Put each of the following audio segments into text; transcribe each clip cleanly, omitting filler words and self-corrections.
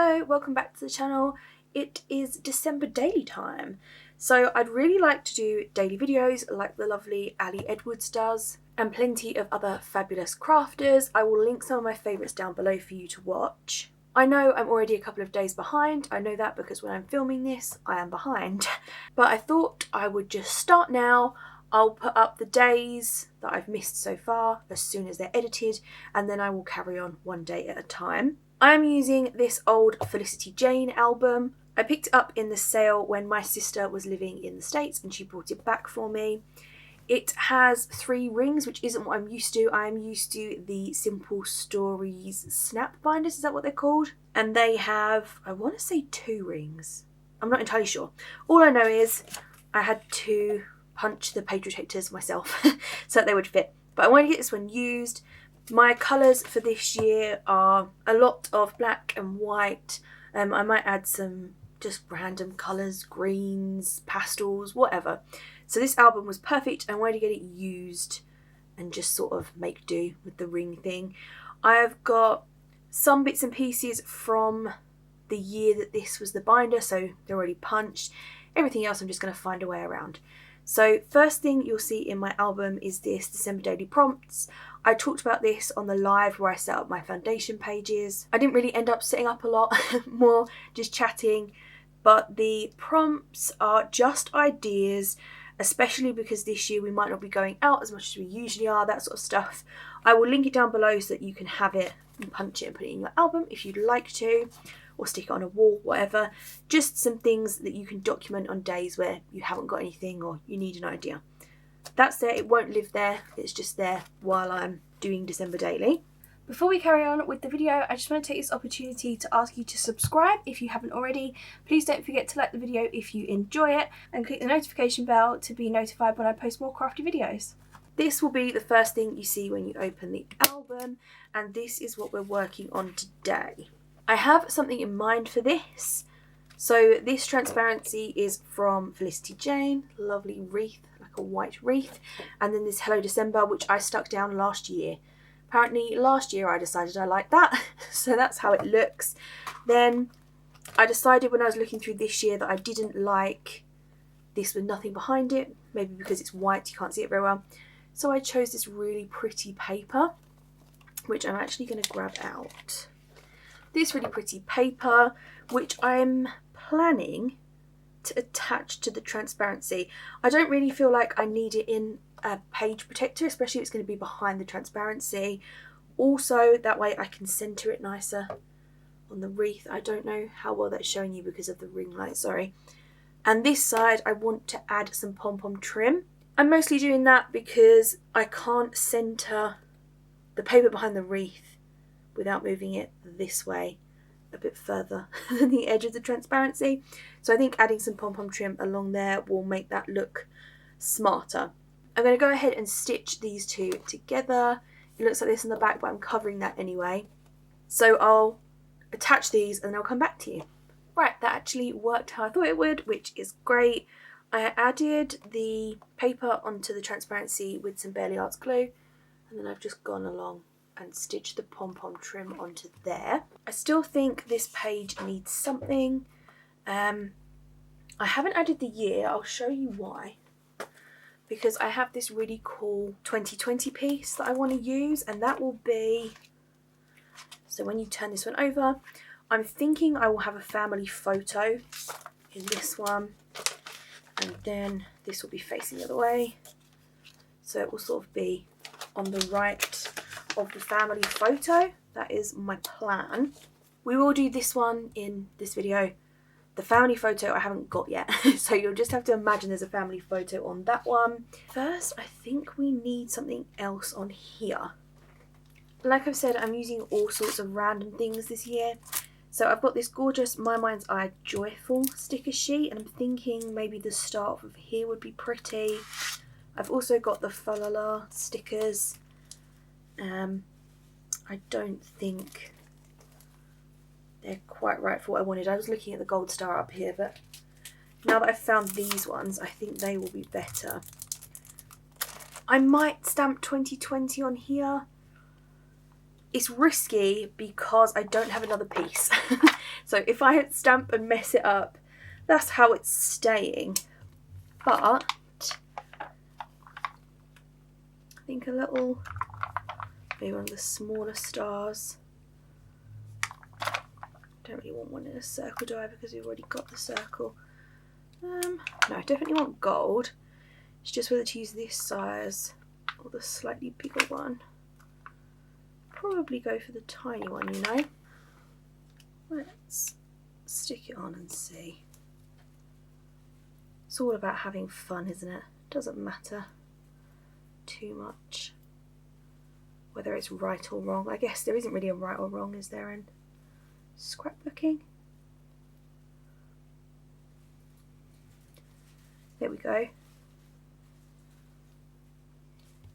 Hello, welcome back to the channel. It is December daily time. So I'd really like to do daily videos like the lovely Ali Edwards does and plenty of other fabulous crafters. I will link some of my favourites down below for you to watch. I know I'm already a couple of days behind. I know that because when I'm filming this, I am behind. But I thought I would just start now. I'll put up the days that I've missed so far as soon as they're edited, and then I will carry on one day at a time. I'm using this old Felicity Jane album. I picked it up in the sale when my sister was living in the States and she brought it back for me. It has 3 rings, which isn't what I'm used to. I'm used to the Simple Stories snap binders, is that what they're called? And they have, I want to say 2 rings. I'm not entirely sure. All I know is I had to punch the page protectors myself so that they would fit. But I want to get this one used. My colours for this year are a lot of black and white. I might add some just random colours, greens, pastels, whatever. So this album was perfect. I wanted to get it used and just sort of make do with the ring thing. I have got some bits and pieces from the year that this was the binder, so they're already punched. Everything else I'm just going to find a way around. So first thing you'll see in my album is this December Daily Prompts. I talked about this on the live where I set up my foundation pages. I didn't really end up setting up a lot, more just chatting, but the prompts are just ideas, especially because this year we might not be going out as much as we usually are, that sort of stuff. I will link it down below so that you can have it and punch it and put it in your album if you'd like to, or stick it on a wall, whatever. Just some things that you can document on days where you haven't got anything or you need an idea. That's there, it won't live there, it's just there while I'm doing December Daily. Before we carry on with the video, I just want to take this opportunity to ask you to subscribe if you haven't already. Please don't forget to like the video if you enjoy it and click the notification bell to be notified when I post more crafty videos. This will be the first thing you see when you open the album, and this is what we're working on today. I have something in mind for this. So this transparency is from Felicity Jane, lovely wreath, like a white wreath, and then this Hello December, which I stuck down last year. Apparently last year I decided I liked that, so that's how it looks. Then I decided when I was looking through this year that I didn't like this with nothing behind it, maybe because it's white, you can't see it very well. So I chose this really pretty paper, which I'm actually going to grab out. This really pretty paper, which I'm planning to attach to the transparency. I don't really feel like I need it in a page protector, especially if it's going to be behind the transparency. Also, that way I can center it nicer on the wreath. I don't know how well that's showing you because of the ring light, sorry. And this side I want to add some pom-pom trim. I'm mostly doing that because I can't center the paper behind the wreath without moving it this way a bit further than the edge of the transparency. So I think adding some pom-pom trim along there will make that look smarter. I'm going to go ahead and stitch these two together. It looks like this on the back, but I'm covering that anyway. So I'll attach these and then I'll come back to you. Right, that actually worked how I thought it would, which is great. I added the paper onto the transparency with some Barely Arts glue, and then I've just gone along and stitch the pom-pom trim onto there. I still think this page needs something. I haven't added the year, I'll show you why. Because I have this really cool 2020 piece that I want to use, and that will be, so when you turn this one over, I'm thinking I will have a family photo in this one, and then this will be facing the other way. So it will sort of be on the right of the family photo. That is my plan. We will do this one in this video. The family photo I haven't got yet, so you'll just have to imagine there's a family photo on that one. First, I think we need something else on here. Like I've said, I'm using all sorts of random things this year. So I've got this gorgeous My Mind's Eye Joyful sticker sheet, and I'm thinking maybe the start of here would be pretty. I've also got the Fa La La stickers. I don't think they're quite right for what I wanted. I was looking at the gold star up here, but now that I've found these ones, I think they will be better. I might stamp 2020 on here. It's risky because I don't have another piece. So if I stamp and mess it up, that's how it's staying. But I think a little, maybe one of the smaller stars. Don't really want one in a circle, do I? Because we've already got the circle. No, I definitely want gold. It's just whether to use this size or the slightly bigger one. Probably go for the tiny one, you know. Let's stick it on and see. It's all about having fun, isn't it? Doesn't matter too much whether it's right or wrong. I guess there isn't really a right or wrong, is there, in scrapbooking? There we go.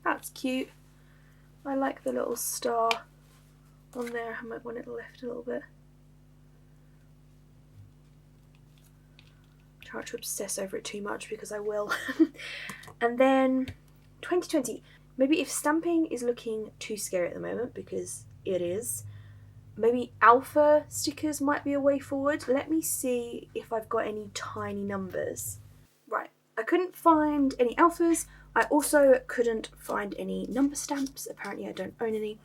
That's cute. I like the little star on there. I might want it left a little bit. Try not to obsess over it too much because I will. And then 2020. Maybe if stamping is looking too scary at the moment, because it is, maybe alpha stickers might be a way forward. Let me see if I've got any tiny numbers. Right, I couldn't find any alphas. I also couldn't find any number stamps. Apparently I don't own any.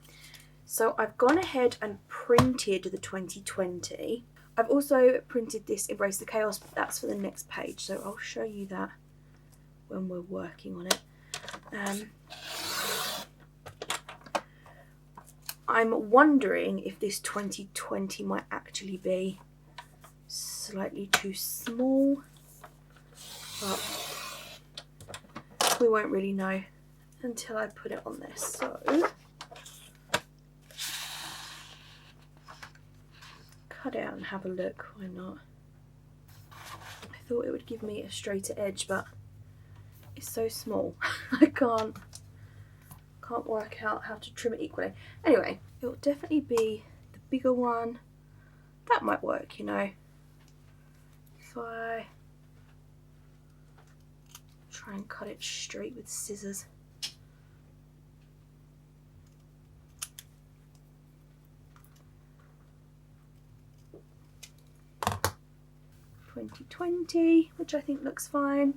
So I've gone ahead and printed the 2020. I've also printed this Embrace the Chaos, but that's for the next page. So I'll show you that when we're working on it. I'm wondering if this 2020 might actually be slightly too small, but we won't really know until I put it on this. So cut it out and have a look, why not? I thought it would give me a straighter edge, but it's so small. I can't work out how to trim it equally. Anyway, it will definitely be the bigger one. That might work, you know. If I try and cut it straight with scissors. $20.20, which I think looks fine.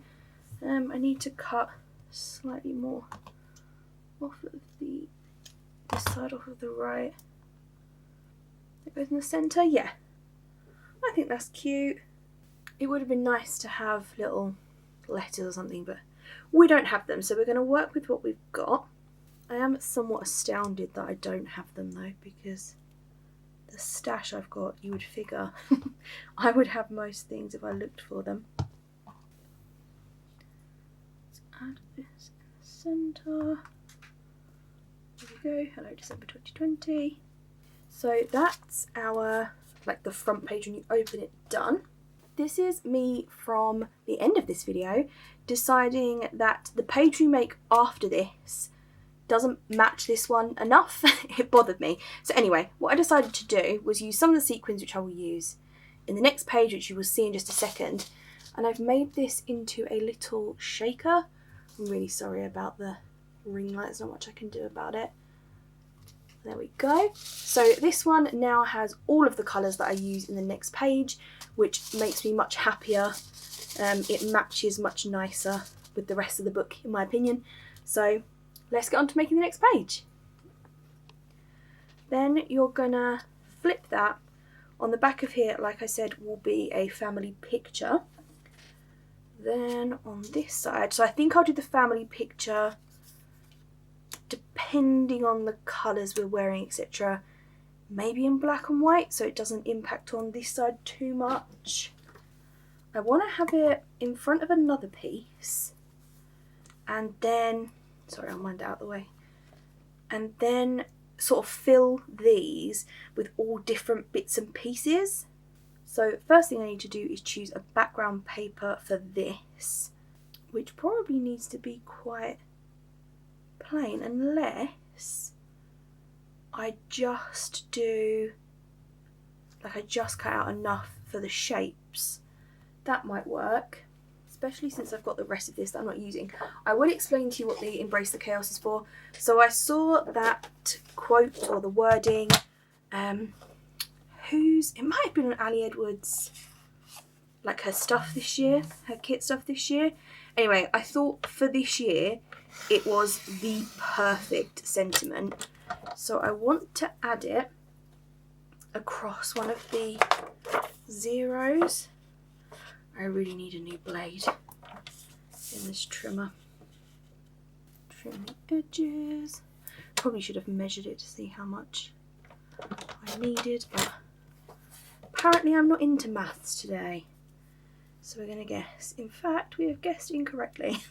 I need to cut slightly more off of this side off of the right. It goes in the centre, yeah. I think that's cute. It would have been nice to have little letters or something, but we don't have them, so we're going to work with what we've got. I am somewhat astounded that I don't have them though, because the stash I've got, you would figure I would have most things if I looked for them. Let's add this in the centre. There we go. Hello December 2020. So that's our, like, the front page when you open it done. This is me from the end of this video deciding that the page we make after this doesn't match this one enough. It bothered me. So anyway, what I decided to do was use some of the sequins which I will use in the next page, which you will see in just a second. And I've made this into a little shaker. I'm really sorry about the ring light, there's not much I can do about it. There we go. So this one now has all of the colours that I use in the next page, which makes me much happier. It matches much nicer with the rest of the book, in my opinion. So let's get on to making the next page. Then you're gonna flip that. On the back of here, like I said, will be a family picture. Then on this side, so I think I'll do the family picture depending on the colours we're wearing, etc. Maybe in black and white, so it doesn't impact on this side too much. I want to have it in front of another piece, and then, sorry, I'll wind it out of the way, and then sort of fill these with all different bits and pieces. So first thing I need to do is choose a background paper for this, which probably needs to be quite plain, unless I just do, like, I just cut out enough for the shapes. That might work. Let's especially since I've got the rest of this that I'm not using. I will explain to you what the Embrace the Chaos is for. So I saw that quote or the wording, it might have been on Ali Edwards, like her stuff this year, her kit stuff this year. Anyway, I thought for this year it was the perfect sentiment. So I want to add it across one of the zeros. I really need a new blade in this trimmer. Trim the edges. Probably should have measured it to see how much I needed, but apparently I'm not into maths today. So we're going to guess. In fact, we have guessed incorrectly.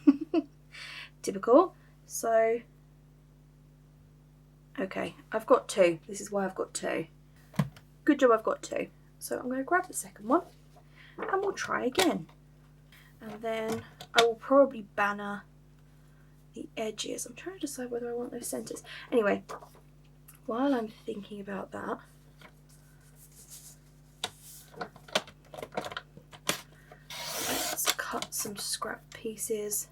Typical. So, okay, I've got 2. This is why I've got 2. Good job, I've got 2. So I'm going to grab the second one and we'll try again. And then I will probably banner the edges. I'm trying to decide whether I want those centres. Anyway, while I'm thinking about that, let's cut some scrap pieces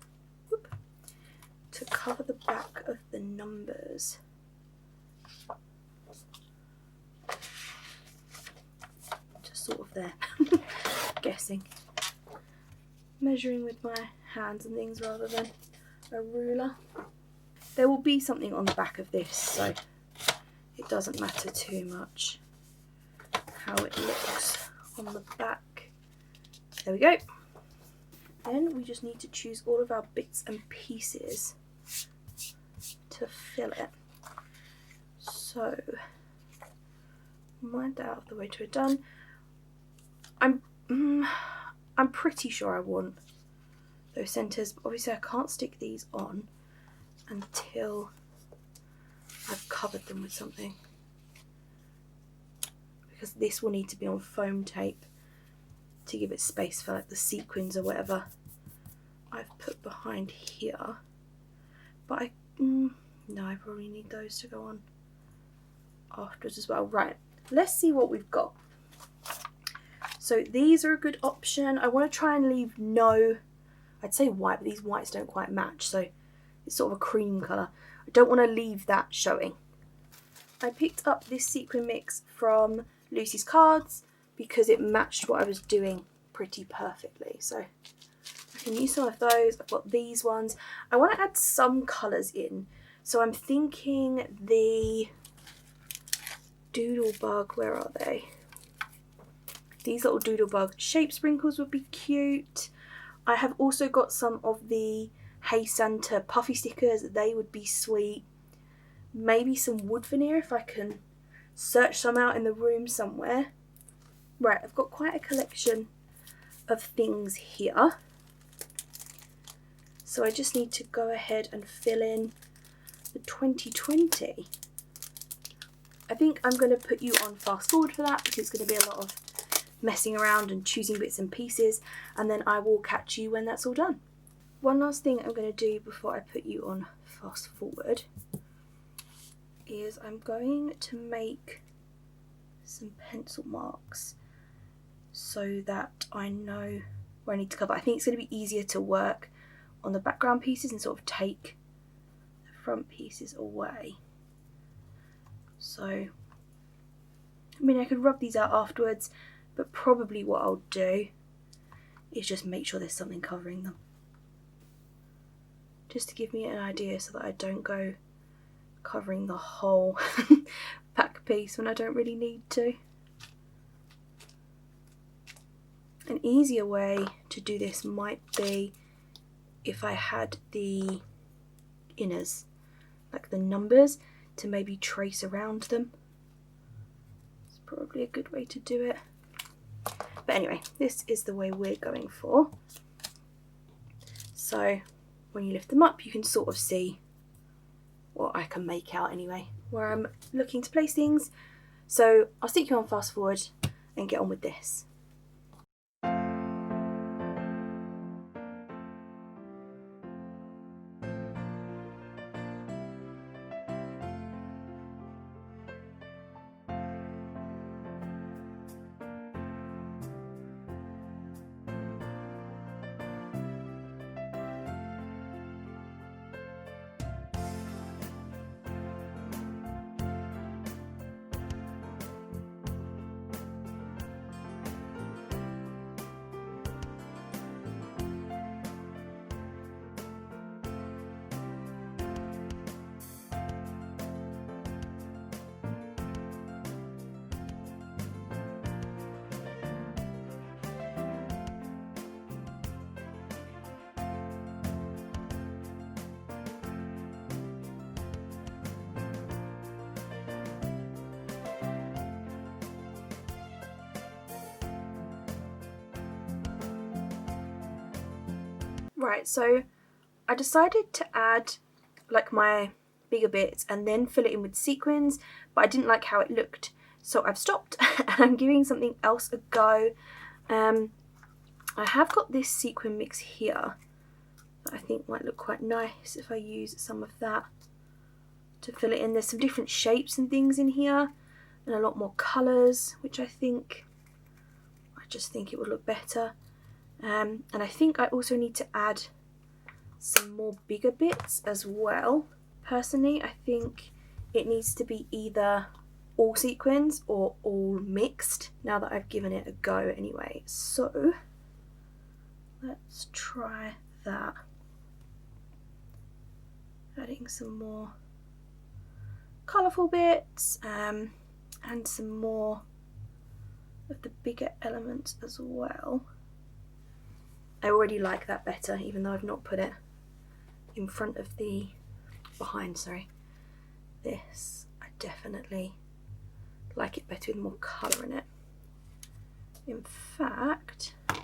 to cover the back of the numbers. Just sort of there, guessing. Measuring with my hands and things rather than a ruler. There will be something on the back of this, so it doesn't matter too much how it looks on the back. There we go. Then we just need to choose all of our bits and pieces to fill it. So, mind that out of the way till we're done. I'm pretty sure I want those centres, but obviously I can't stick these on until I've covered them with something, because this will need to be on foam tape to give it space for like the sequins or whatever I've put behind here. But no, I probably need those to go on afterwards as well. Right, let's see what we've got. So these are a good option. I want to try and leave I'd say white, but these whites don't quite match, so it's sort of a cream colour. I don't want to leave that showing. I picked up this sequin mix from Lucy's Cards because it matched what I was doing pretty perfectly. So I can use some of those. I've got these ones. I want to add some colours in. So I'm thinking the Doodlebug, where are they? These little Doodlebug shape sprinkles would be cute. I have also got some of the Hey Santa puffy stickers. They would be sweet. Maybe some wood veneer if I can search some out in the room somewhere. Right, I've got quite a collection of things here. So I just need to go ahead and fill in the 2020. I think I'm going to put you on fast forward for that because it's going to be a lot of messing around and choosing bits and pieces, and then I will catch you when that's all done. One last thing I'm going to do before I put you on fast forward is I'm going to make some pencil marks so that I know where I need to cover. I think it's going to be easier to work on the background pieces and sort of take the front pieces away. So, I mean, I could rub these out afterwards, but probably what I'll do is just make sure there's something covering them. Just to give me an idea so that I don't go covering the whole back piece when I don't really need to. An easier way to do this might be if I had the inners, like the numbers, to maybe trace around them. It's probably a good way to do it. But anyway, this is the way we're going for. So when you lift them up, you can sort of see what I can make out anyway, where I'm looking to place things. So I'll stick you on fast forward and get on with this. Alright, so I decided to add like my bigger bits and then fill it in with sequins, but I didn't like how it looked, so I've stopped and I'm giving something else a go. I have got this sequin mix here that I think might look quite nice if I use some of that to fill it in. There's some different shapes and things in here and a lot more colours, which I just think it would look better. And I think I also need to add some more bigger bits as well. Personally, I think it needs to be either all sequins or all mixed, now that I've given it a go anyway. So let's try that. Adding some more colourful bits and some more of the bigger elements as well. I already like that better, even though I've not put it in front of the this. I definitely like it better with more colour in it. In fact, I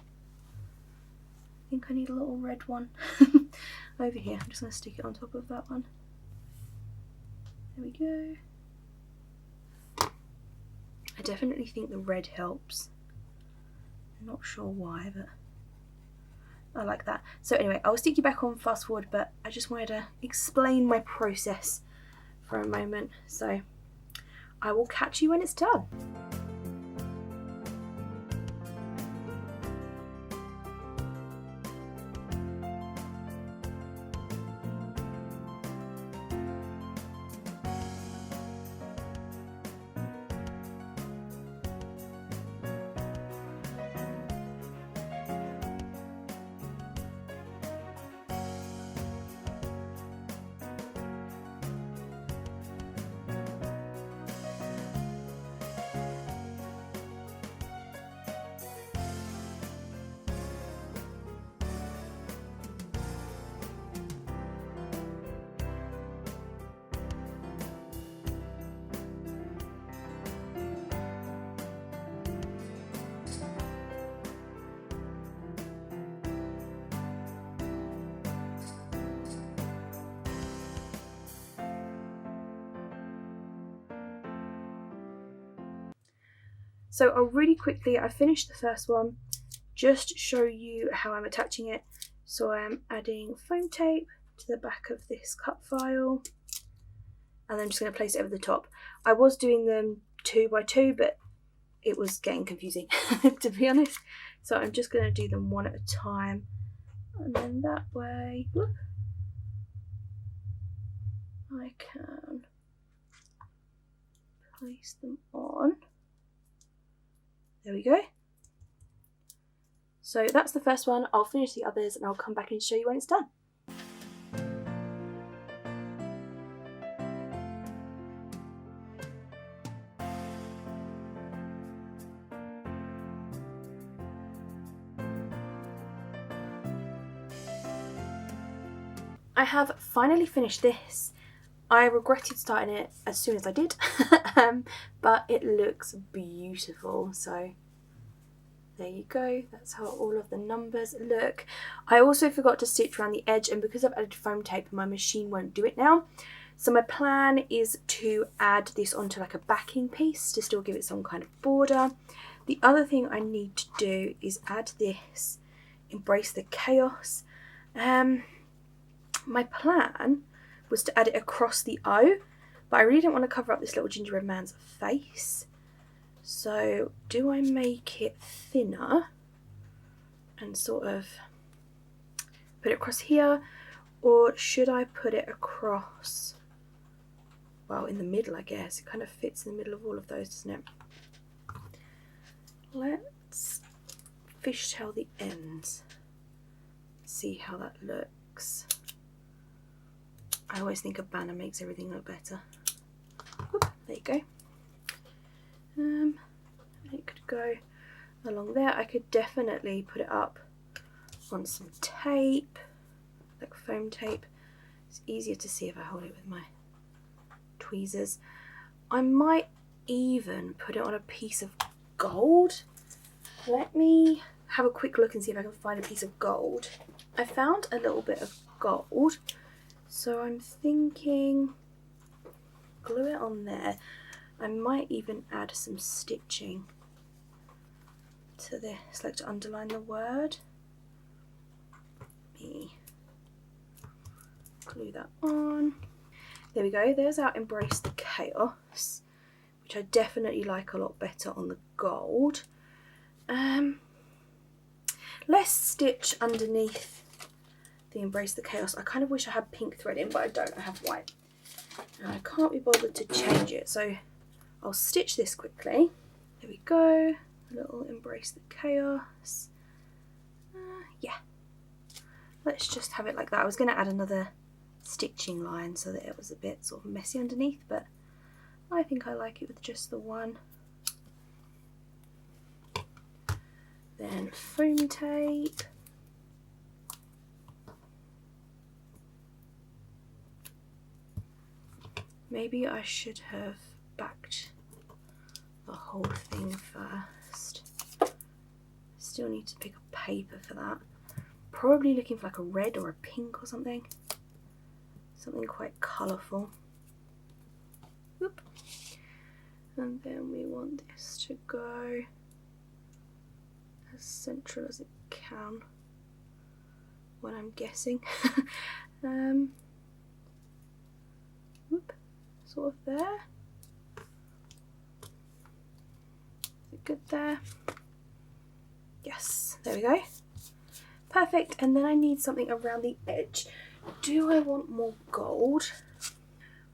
think I need a little red one over here. I'm just going to stick it on top of that one. There we go. I definitely think the red helps. I'm not sure why, but I like that. So anyway, I'll stick you back on fast forward, but I just wanted to explain my process for a moment. So I will catch you when it's done. So I'll really quickly, I finished the first one, just show you how I'm attaching it. So I'm adding foam tape to the back of this cut file, and then I'm just going to place it over the top. I was doing them 2 by 2, but it was getting confusing to be honest. So I'm just going to do them one at a time, and then that way, whoop, I can place them on. There we go. So that's the first one. I'll finish the others and I'll come back and show you when it's done. I have finally finished this. I regretted starting it as soon as I did, but it looks beautiful. So there you go, that's how all of the numbers look. I also forgot to stitch around the edge, and because I've added foam tape, my machine won't do it now. So my plan is to add this onto like a backing piece to still give it some kind of border. The other thing I need to do is add this Embrace the Chaos. My plan was to add it across the O, but I really didn't want to cover up this little gingerbread man's face. So do I make it thinner and sort of put it across here, or should I put it across, well, in the middle? I guess it kind of fits in the middle of all of those, doesn't it? Let's fishtail the ends, see how that looks. I always think a banner makes everything look better. Oop, there you go. It could go along there. I could definitely put it up on some tape, like foam tape. It's easier to see if I hold it with my tweezers. I might even put it on a piece of gold. Let me have a quick look and see if I can find a piece of gold. I found a little bit of gold, so I'm thinking glue it on there. I might even add some stitching to this, like to underline the word. Glue that on. There we go, there's our Embrace the Chaos, which I definitely like a lot better on the gold. Let's stitch underneath the Embrace the Chaos. I kind of wish I had pink thread in, but I don't, I have white. And I can't be bothered to change it, so I'll stitch this quickly. There we go, a little Embrace the Chaos. Yeah, let's just have it like that. I was going to add another stitching line so that it was a bit sort of messy underneath, but I think I like it with just the one. Then foam tape. Maybe I should have backed the whole thing first. Still need to pick up paper for that. Probably looking for like a red or a pink or something. Something quite colourful. Whoop. And then we want this to go as central as it can, what I'm guessing. Whoop, sort of there. Is it good there? Yes, there we go. Perfect, and then I need something around the edge. Do I want more gold?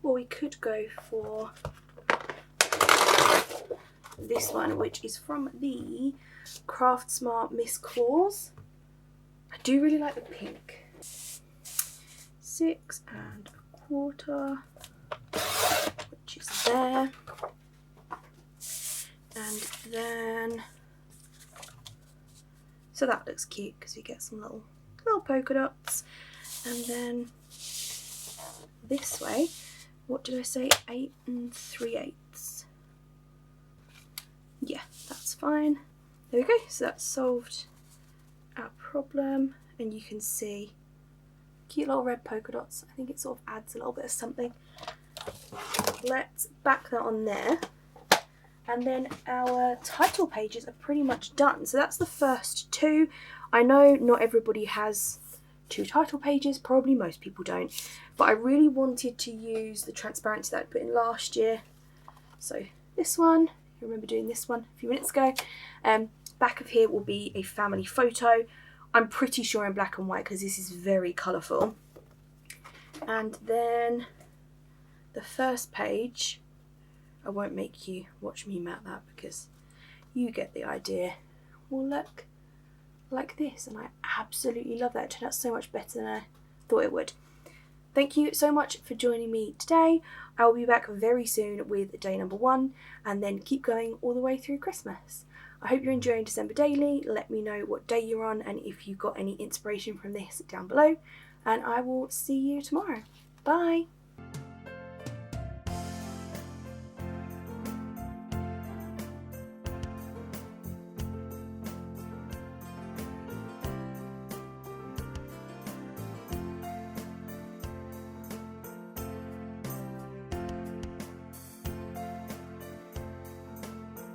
Well, we could go for this one, which is from the Craft Smart Miss Claus. I do really like the pink. 6 1/4, which is there. And then, so that looks cute because we get some little polka dots. And then this way, what did I say? 8 3/8. Yeah, that's fine. There we go, so that's solved our problem, and you can see cute little red polka dots. I think it sort of adds a little bit of something. Let's back that on there, and then our title pages are pretty much done. So that's the first two. I know not everybody has 2 title pages, probably most people don't, but I really wanted to use the transparency that I put in last year. So this one, you remember doing this one a few minutes ago. Back of here will be a family photo. I'm pretty sure in black and white because this is very colourful. And then the first page, I won't make you watch me map that because you get the idea, will look like this, and I absolutely love that. It turned out so much better than I thought it would. Thank you so much for joining me today. I will be back very soon with day number 1 and then keep going all the way through Christmas. I hope you're enjoying December Daily. Let me know what day you're on and if you got any inspiration from this down below, and I will see you tomorrow. Bye!